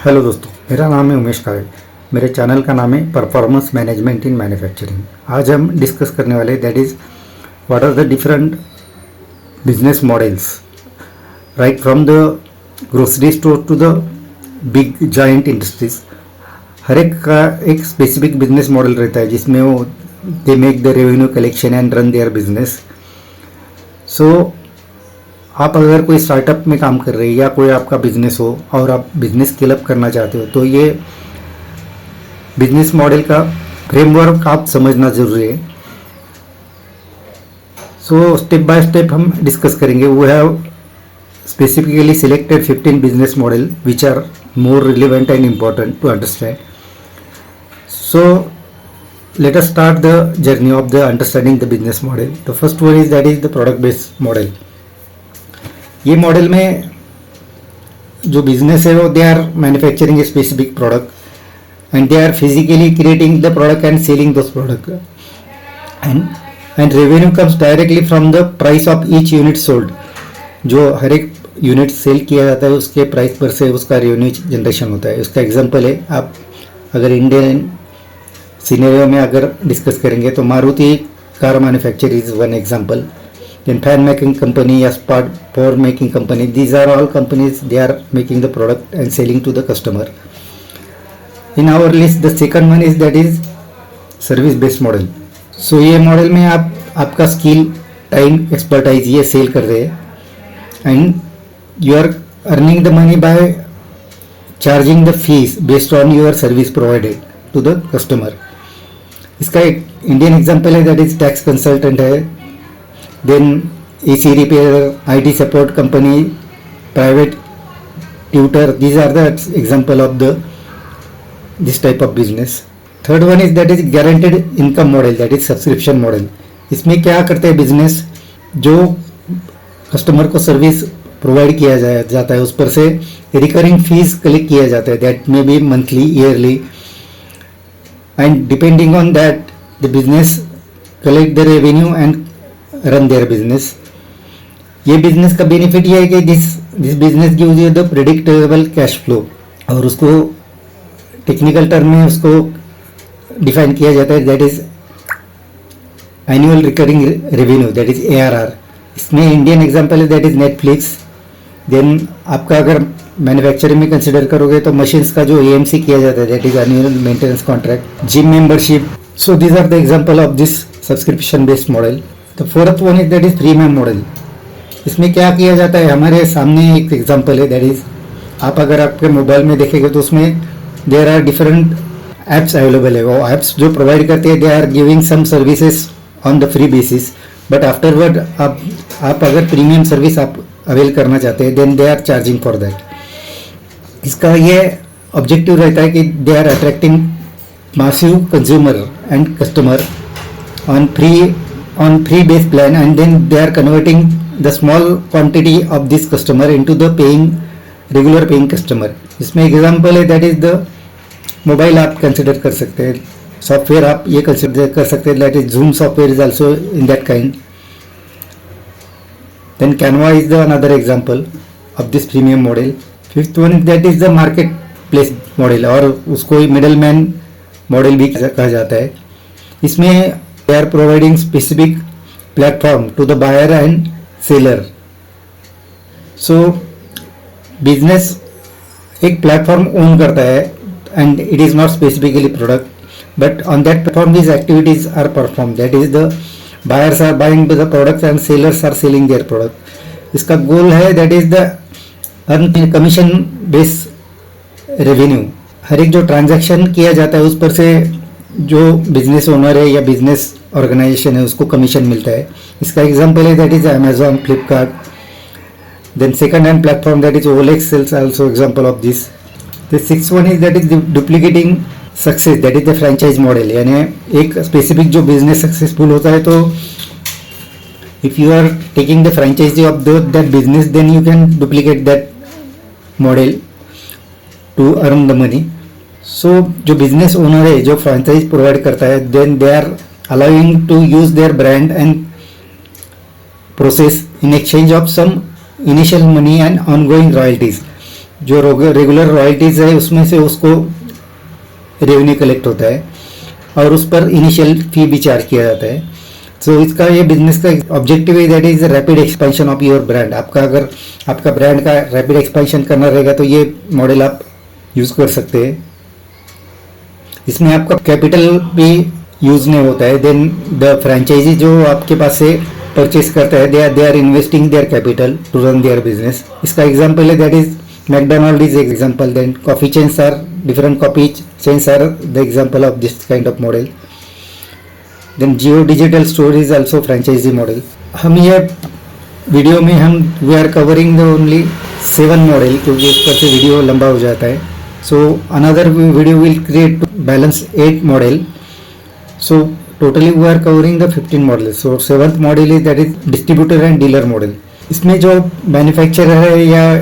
Hello दोस्तों, मेरा नाम है उमेश कारे। मेरे चैनल का नाम है परफॉर्मेंस मैनेजमेंट इन मैन्युफैक्चरिंग। आज हम डिस्कस करने वाले that is what are the different business models right from the grocery store to the big giant industries. हर एक का एक स्पेसिफिक बिजनेस मॉडल रहता है जिसमें वो they make the revenue collection and run their business. So आप अगर कोई स्टार्टअप में काम कर रहे हैं या कोई आपका बिजनेस हो और आप बिजनेस स्केल अप करना चाहते हो तो ये बिजनेस मॉडल का फ्रेमवर्क आप समझना ज़रूरी है। सो स्टेप बाय स्टेप हम डिस्कस करेंगे। We have specifically selected 15 business model which are more relevant and important to understand. So let us start the journey of the understanding the business model. The first one is that is the product based model. ये model में जो business है वो they are manufacturing a specific product and they are physically creating the product and selling those product and revenue comes directly from the price of each unit sold. जो हर एक unit cell किया जाता है उसके price पर से उसका रेवेन्यू जनरेशन होता है। उसका एग्जांपल है, आप अगर इंडियन सिनेरियो में अगर डिस्कस करेंगे तो Maruti car manufacture is one example, then fan making company as power making company, these are all companies they are making the product and selling to the customer. In our list the second one is that is service based model. So ये model में आप आपका skill time expertise ये sell कर रहे हैं and you are earning the money by charging the fees based on your service provided to the customer. इसका एक इंडियन एग्जांपल है दैट इज टैक्स कंसल्टेंट है, then AC repair, IT support company, private tutor. These are the example of the this type of business. Third one is that is guaranteed income model, that is subscription model. इसमें क्या करते हैं business, जो customer को service provide किया जाता है उस पर से रिकरिंग फीस कलेक्ट किया जाता है, that may be monthly, yearly, and depending on that the business collect the revenue and run their business. ये बिजनेस का बेनिफिट ये है कि this business gives you the predictable cash flow, और उसको टेक्निकल टर्म में उसको डिफाइन किया जाता है that is annual recurring revenue, that is ARR। इसमें इंडियन एग्जांपल है दैट इज नेटफ्लिक्स। देन आपका अगर मैन्युफैक्चरिंग में कंसिडर करोगे तो मशीन्स का जो AMC किया जाता है that is annual maintenance contract, gym membership. So these are the example of this subscription based model. तो fourth one is that is premium model. इसमें क्या किया जाता है, हमारे सामने एक एग्जांपल है दैट इज आप अगर आपके मोबाइल में देखेंगे तो उसमें there are different apps available है। वो ऐप्स जो प्रोवाइड करते हैं they are giving some services on the free basis, but afterward आप अगर प्रीमियम सर्विस आप अवेल करना चाहते हैं then they are charging for that. इसका ये ऑब्जेक्टिव रहता है कि they are attracting massive consumer and customer on free base plan, and then they are converting the small quantity of this customer into the regular paying customer. इसमें example है that is the mobile आप consider कर सकते हैं, software आप ये consider कर सकते हैं that is Zoom software is also in that kind. Then Canva is the another example of this premium model. Fifth one that is the market place model, और उसको मिडल मैन मॉडल भी कहा जाता है। इसमें they are providing specific platform to the buyer and seller. So business एक platform own करता है and it is not specifically product, but on that platform these activities are performed, that is the buyers are buying the products and sellers are selling their product. इसका goal है that is the earn commission based revenue। हर एक जो transaction किया जाता है उस पर से जो बिजनेस ओनर है या बिजनेस ऑर्गेनाइजेशन है उसको कमीशन मिलता है। इसका एग्जांपल है that is Amazon, Flipkart. Then second hand platform that is OLX sales also example of this. The sixth one is that is duplicating success, that is the franchise model. यानी एक specific जो business successful होता है तो if you are taking the franchisee of that business then you can duplicate that model to earn the money. So जो business owner है जो franchise provide करता है then they are allowing to use their brand and process in exchange of some initial money and ongoing royalties. जो regular royalties है उसमें से उसको रेवेन्यू कलेक्ट होता है और उस पर इनिशियल फी भी चार्ज किया जाता है. सो इसका ये बिजनेस का ऑब्जेक्टिव है that is rapid expansion of your brand. आपका अगर आपका ब्रांड का रैपिड एक्सपेंशन करना रहेगा तो ये मॉडल आप यूज कर सकते हैं. इसमें आपका कैपिटल भी यूज नहीं होता है. देन द फ्रेंचाइजी जो आपके पास से परचेज करता है they are investing their capital to run their business. इसका एग्जांपल है that is McDonald is example. Then coffee chains are different coffee chains are the example of this kind of model. Then Jio digital store is also franchisee model. हम ये video में हम we are covering the only 7 model क्योंकि इस पर से video लंबा हो जाता है. So another video will create balance 8 model. So totally we are covering the 15 model. So 7th model is that is distributor and dealer model. इसमें जो मैन्युफैक्चरर है या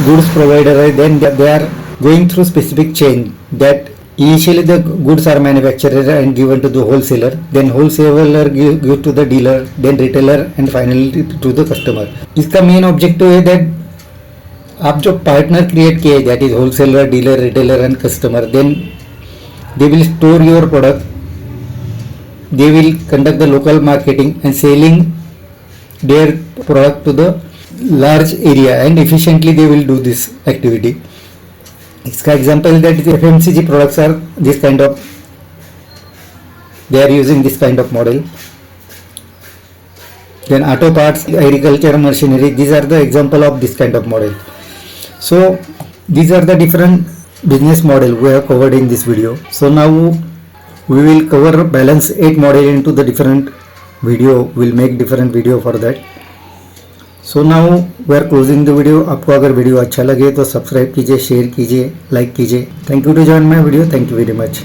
गुड्स प्रोवाइडर है then they are going through specific chain that initially the goods are manufactured and given to the wholesaler, then wholesaler give to the dealer, then retailer and finally to the customer. इसका main objective है that आप जो partner create किए that is wholesaler, dealer, retailer and customer, then they will store your product, they will conduct the local marketing and selling their product to the large area and efficiently they will do this activity. इसका example that FMCG products are this kind of they are using this kind of model. Then auto parts, agriculture machinery, these are the example of this kind of model. So these are the different business model we have covered in this video. So now we will cover balance 8 model into the different video. We'll make different video for that. So now we are closing the video. आपको अगर video अच्छा लगे तो subscribe कीजिए, share कीजिए, like कीजिए. Thank you to join my video. Thank you very much.